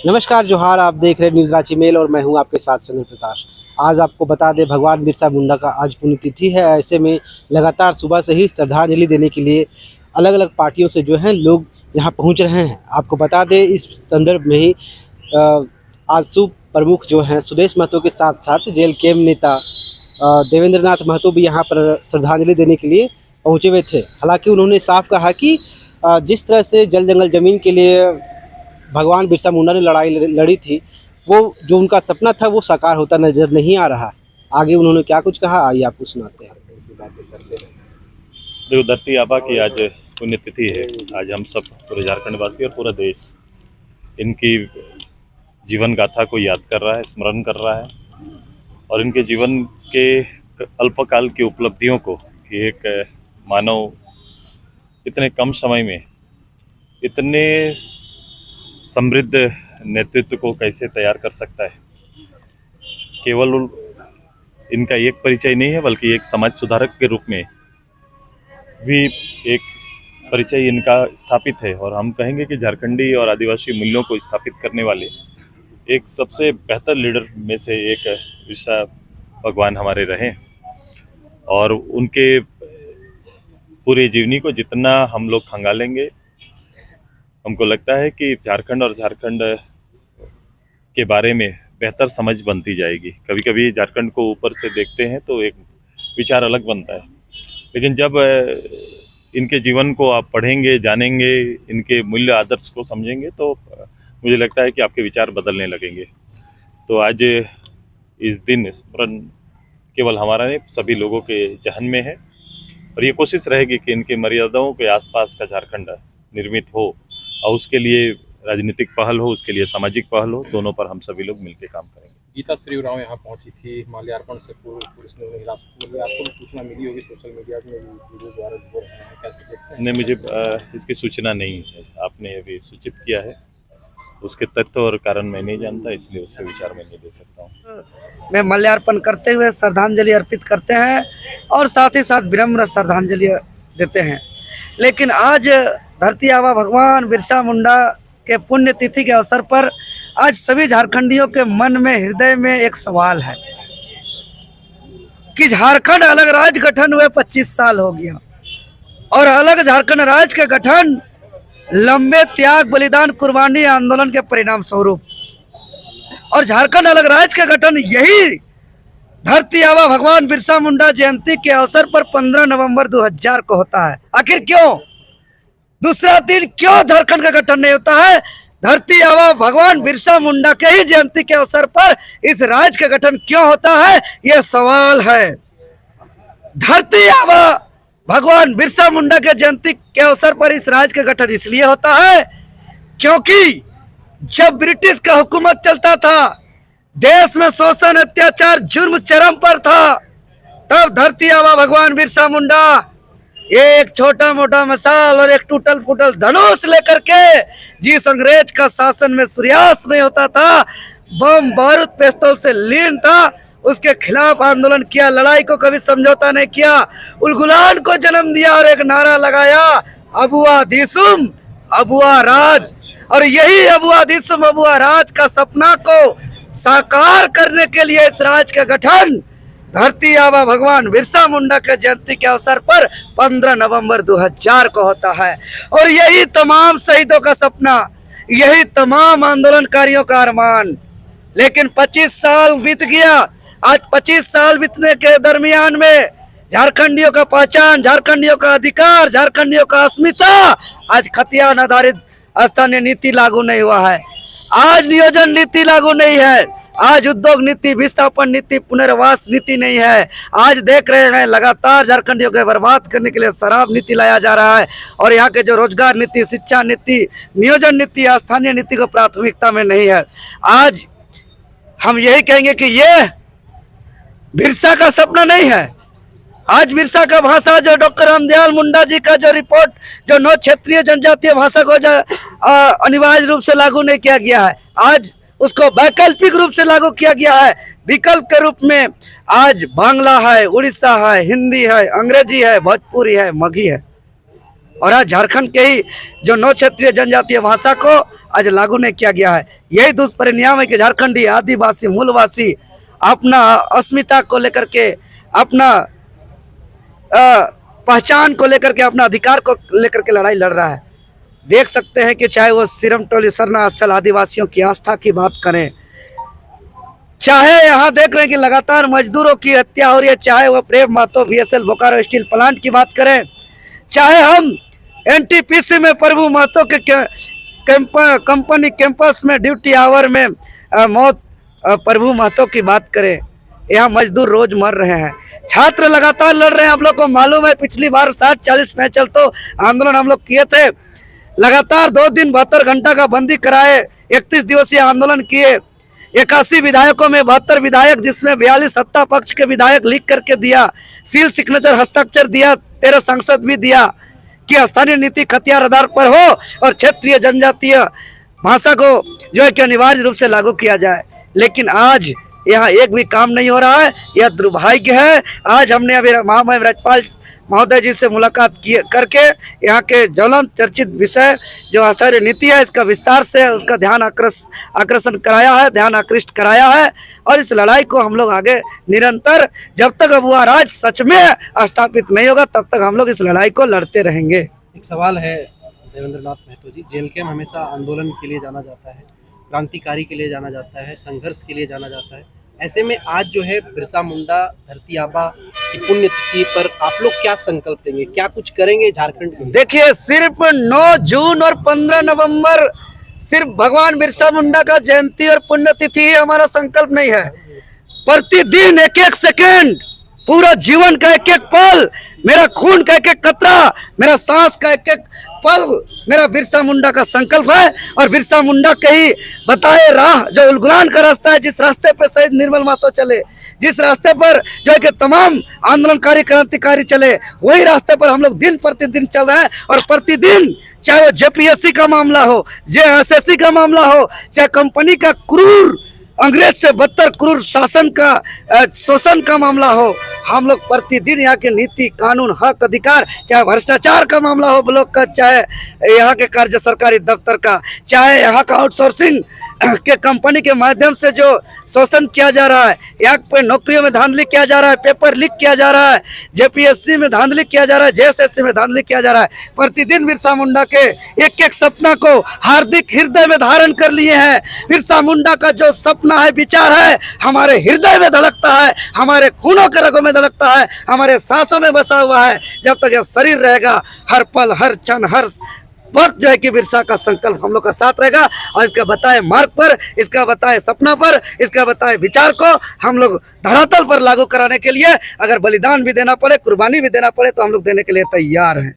नमस्कार जोहार, आप देख रहे हैं न्यूज़ रांची मेल और मैं हूं आपके साथ चंद्र प्रकाश। आज आपको बता दें, भगवान बिरसा मुंडा का आज पुण्यतिथि है। ऐसे में लगातार सुबह से ही श्रद्धांजलि देने के लिए अलग अलग पार्टियों से जो हैं लोग यहां पहुंच रहे हैं। आपको बता दें, इस संदर्भ में ही आजसू प्रमुख जो हैं सुदेश महतो के साथ साथ जेल कैम्प नेता देवेंद्र नाथ महतो भी यहाँ पर श्रद्धांजलि देने के लिए पहुँचे हुए थे। हालाँकि उन्होंने साफ कहा कि जिस तरह से जल जंगल ज़मीन के लिए भगवान बिरसा मुंडा ने लड़ाई लड़ी थी, वो जो उनका सपना था वो साकार होता नजर नहीं आ रहा। आगे उन्होंने क्या कुछ कहा, आइए आपको सुनाते हैं। देखो, धरती आबा की आज पुण्यतिथि है। आज हम सब पूरे झारखंड वासी और पूरा देश इनकी जीवन गाथा को याद कर रहा है, स्मरण कर रहा है और इनके जीवन के अल्पकाल की उपलब्धियों को कि एक मानव इतने कम समय में इतने समृद्ध नेतृत्व को कैसे तैयार कर सकता है। केवल इनका एक परिचय नहीं है, बल्कि एक समाज सुधारक के रूप में भी एक परिचय इनका स्थापित है। और हम कहेंगे कि झारखंडी और आदिवासी मूल्यों को स्थापित करने वाले एक सबसे बेहतर लीडर में से एक बिरसा भगवान हमारे रहे। और उनके पूरी जीवनी को जितना हम लोग खंगालेंगे, हमको लगता है कि झारखंड और झारखंड के बारे में बेहतर समझ बनती जाएगी। कभी कभी झारखंड को ऊपर से देखते हैं तो एक विचार अलग बनता है, लेकिन जब इनके जीवन को आप पढ़ेंगे, जानेंगे, इनके मूल्य आदर्श को समझेंगे तो मुझे लगता है कि आपके विचार बदलने लगेंगे। तो आज इस दिन स्मरण केवल हमारा नहीं, सभी लोगों के जहन में है और ये कोशिश रहेगी कि इनकी मर्यादाओं के आसपास का झारखंड निर्मित हो और उसके लिए राजनीतिक पहल हो, उसके लिए सामाजिक पहल हो, दोनों पर हम सभी लोग मिलकर काम करेंगे। गीता श्री उरांव यहाँ पहुंची थी, माल्यार्पण से पूर्व पुलिस ने उन्हें हिरासत में लिया। आपको भी सूचना मिली होगी, सोशल मीडिया में वीडियोज वायरल हो रहे हैं, कैसे देखते हैं? नहीं, मुझे इसकी सूचना नहीं है। आपने अभी सूचित किया है, उसके तथ्य और कारण मैं नहीं जानता, इसलिए उस पर विचार मैं नहीं दे सकता हूँ। में माल्यार्पण करते हुए श्रद्धांजलि अर्पित करते हैं और साथ ही साथ विनम्र श्रद्धांजलि देते हैं। लेकिन आज धरती आबा भगवान बिरसा मुंडा के पुण्यतिथि के अवसर पर आज सभी झारखंडियों के मन में, हृदय में एक सवाल है कि झारखंड अलग राज्य गठन हुए 25 साल हो गया और अलग झारखंड राज्य के गठन लंबे त्याग, बलिदान, कुर्बानी, आंदोलन के परिणाम स्वरूप, और झारखंड अलग राज्य का गठन यही धरती आबा भगवान बिरसा मुंडा जयंती के अवसर पर 15 नवंबर 2000 को होता है। आखिर क्यों दूसरा दिन क्यों झारखंड का गठन नहीं होता है? धरती आबा भगवान बिरसा मुंडा के ही जयंती के अवसर पर इस राज्य का गठन क्यों होता है, यह सवाल है। धरती आबा भगवान बिरसा मुंडा के जयंती के अवसर पर इस राज्य का गठन इसलिए होता है क्योंकि जब ब्रिटिश का हुकूमत चलता था, देश में शोषण, अत्याचार, जुर्म चरम पर था, तब धरती आबा भगवान बिरसा मुंडा एक छोटा मोटा मसाल और एक टूटल फूटल धनुष लेकर के जिस अंग्रेज का शासन में सूर्यास्त नहीं होता था, बम बारूद पिस्तौल से लीन था, उसके खिलाफ आंदोलन किया, लड़ाई को कभी समझौता नहीं किया, उलगुलान को जन्म दिया और एक नारा लगाया, अबुआ दिसुम अबुआ राज। और यही अबुआ दिसुम अबुआ राज का सपना को साकार करने के लिए इस राज्य का गठन धरती आबा भगवान बिरसा मुंडा के जयंती के अवसर पर 15 नवंबर 2000 को होता है। और यही तमाम शहीदों का सपना, यही तमाम आंदोलनकारियों का अरमान। लेकिन 25 साल बीत गया। आज 25 साल बीतने के दरमियान में झारखंडियों का पहचान, झारखंडियों का अधिकार, झारखंडियों का अस्मिता आज खतियान आधारित स्थानीय नीति लागू नहीं हुआ है। आज नियोजन नीति लागू नहीं है। आज उद्योग नीति, विस्थापन नीति, पुनर्वास नीति नहीं है। आज देख रहे हैं लगातार झारखंडियों को बर्बाद करने के लिए शराब नीति लाया जा रहा है और यहाँ के जो रोजगार नीति, शिक्षा नीति, नियोजन नीति, स्थानीय नीति को प्राथमिकता में नहीं है। आज हम यही कहेंगे कि ये बिरसा का सपना नहीं है। आज बिरसा का भाषा जो डॉक्टर रामदयाल मुंडा जी का जो रिपोर्ट, जो 9 क्षेत्रीय जनजातीय भाषा को अनिवार्य रूप से लागू नहीं किया गया है, आज उसको वैकल्पिक रूप से लागू किया गया है। विकल्प के रूप में आज बांग्ला है, उड़ीसा है, हिंदी है, अंग्रेजी है, भोजपुरी है, मगही है। और आज झारखंड के ही जो 9 क्षेत्रीय जनजातीय भाषा को आज लागू नहीं किया गया है। यही दुष्परिणाम है कि झारखंडी आदिवासी मूलवासी अपना अस्मिता को लेकर के, अपना पहचान को लेकर के, अपना अधिकार को लेकर के लड़ाई लड़ रहा है। देख सकते हैं कि चाहे वो सिरमटोली सरना स्थल आदिवासियों की आस्था की बात करें, चाहे यहाँ देख रहे हैं कि लगातार मजदूरों की हत्या हो रही है, चाहे वो Prem Mahato VSL Bokaro steel plant की बात करें, चाहे हम NTPC में प्रभु महतो के कंपनी कैंपस में ड्यूटी आवर में मौत प्रभु महतो की बात करें, यहाँ मजदूर रोज मर रहे हैं, छात्र लगातार लड़ रहे हैं। आप लोग को मालूम है पिछली बार 60-40 नहीं चलतो आंदोलन हम लोग किए थे, लगातार 2 दिन 72 घंटा का बंदी कराए, 31 दिवसीय आंदोलन किए। 81 विधायकों में 72 विधायक, जिसमें 42 सत्ता पक्ष के विधायक लिख करके दिया, सील सिग्नेचर हस्ताक्षर दिया, 13 सांसद भी दिया कि स्थानीय नीति खतियार आधार पर हो और क्षेत्रीय जनजातीय भाषा को जो है कि अनिवार्य रूप से लागू किया जाए। लेकिन आज यहाँ एक भी काम नहीं हो रहा है, यह दुर्भाग्य है। आज हमने अभी महामहिम राज्यपाल महोदय जी से मुलाकात करके यहाँ के ज्वलंत चर्चित विषय जो आचार्य नीति है, इसका विस्तार से उसका ध्यान आकर्षण कराया है, ध्यान आकृष्ट कराया है। और इस लड़ाई को हम लोग आगे निरंतर, जब तक अब वह राज सच में स्थापित नहीं होगा तब तक हम लोग इस लड़ाई को लड़ते रहेंगे। एक सवाल है देवेंद्र नाथ महतो जी, जेल कैंप हमेशा आंदोलन के लिए जाना जाता है, क्रांतिकारी के लिए जाना जाता है, संघर्ष के लिए जाना जाता है। ऐसे में आज जो है बिरसा मुंडा धरती आबा की पुण्यतिथि पर आप लोग क्या संकल्प लेंगे, क्या कुछ करेंगे झारखंड के लिए? देखिए, सिर्फ 9 जून और 15 नवंबर सिर्फ भगवान बिरसा मुंडा का जयंती और पुण्यतिथि ही हमारा संकल्प नहीं है। प्रतिदिन एक एक सेकेंड, पूरा जीवन का एक एक पल, मेरा खून का एक एक कतरा, मेरा सांस का एक एक पल मेरा बिरसा मुंडा का संकल्प है। और बिरसा मुंडा के ही बताए राह, जो उलगुलान का रास्ता है, जिस रास्ते पे शहीद निर्मल महतो चले, जिस रास्ते पर जो है कि तमाम आंदोलनकारी क्रांतिकारी चले, वही रास्ते पर हम लोग दिन प्रतिदिन चल रहे हैं। और प्रतिदिन, चाहे वो JPSC का मामला हो, JSSC का मामला हो, चाहे कंपनी का क्रूर, अंग्रेज से बदतर क्रूर शासन का शोषण का मामला हो, हम लोग प्रतिदिन यहाँ के नीति कानून हक अधिकार, चाहे भ्रष्टाचार का मामला हो ब्लॉक का, चाहे यहाँ के कार्य सरकारी दफ्तर का, चाहे यहाँ का आउटसोर्सिंग के कंपनी के माध्यम से जो शोषण किया जा रहा है, यहाँ पे नौकरियों में धांधली किया जा रहा है, पेपर लीक किया जा रहा है, JPSC में धांधली किया जा रहा है, JSSC में धांधली किया जा रहा है। प्रतिदिन बिरसा मुंडा के एक एक सपना को हार्दिक हृदय में धारण कर लिए हैं। बिरसा मुंडा का जो सपना है, विचार है, हमारे हृदय में धड़कता है, हमारे खूनों के रगों में धड़कता है, हमारे सांसों में बसा हुआ है। जब तक यह शरीर रहेगा, हर पल, हर क्षण, हर वक्त जो है कि बिरसा का संकल्प हम लोग का साथ रहेगा। और इसका बताए मार्ग पर, इसका बताए सपना पर, इसका बताए विचार को हम लोग धरातल पर लागू कराने के लिए अगर बलिदान भी देना पड़े, कुर्बानी भी देना पड़े, तो हम लोग देने के लिए तैयार हैं।